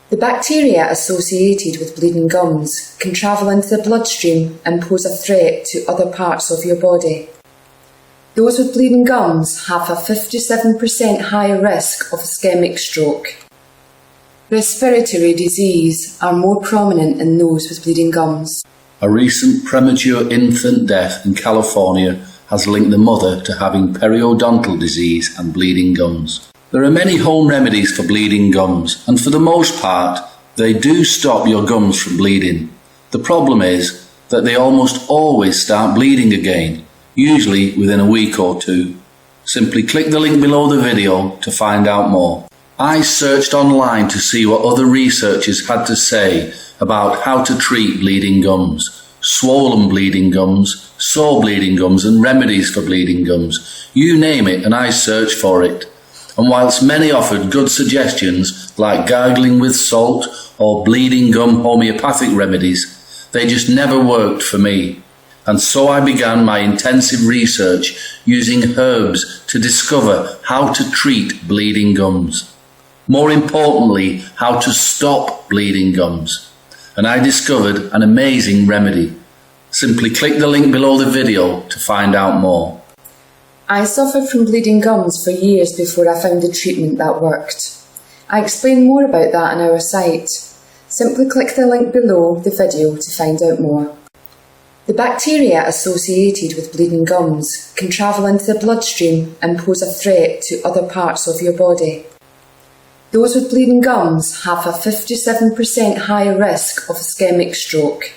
The bacteria associated with bleeding gums can travel into the bloodstream and pose a threat to other parts of your body. Those with bleeding gums have a 57% higher risk of ischemic stroke. Respiratory disease are more prominent in those with bleeding gums. A recent premature infant death in California has linked the mother to having periodontal disease and bleeding gums. There are many home remedies for bleeding gums, and for the most part, they do stop your gums from bleeding. The problem is that they almost always start bleeding again, usually within a week or two. Simply click the link below the video to find out more. I searched online to see what other researchers had to say about how to treat bleeding gums, swollen bleeding gums, sore bleeding gums, and remedies for bleeding gums. You name it and I searched for it. And whilst many offered good suggestions like gargling with salt or bleeding gum homeopathic remedies, they just never worked for me. And so I began my intensive research using herbs to discover how to treat bleeding gums. More importantly, how to stop bleeding gums. And I discovered an amazing remedy. Simply click the link below the video to find out more. I suffered from bleeding gums for years before I found a treatment that worked. I explain more about that on our site. Simply click the link below the video to find out more. The bacteria associated with bleeding gums can travel into the bloodstream and pose a threat to other parts of your body. Those with bleeding gums have a 57% higher risk of ischemic stroke.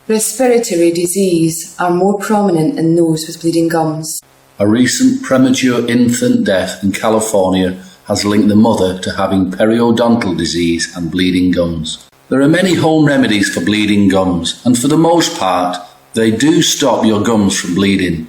Respiratory disease are more prominent in those with bleeding gums. A recent premature infant death in California has linked the mother to having periodontal disease and bleeding gums. There are many home remedies for bleeding gums, and for the most part, they do stop your gums from bleeding.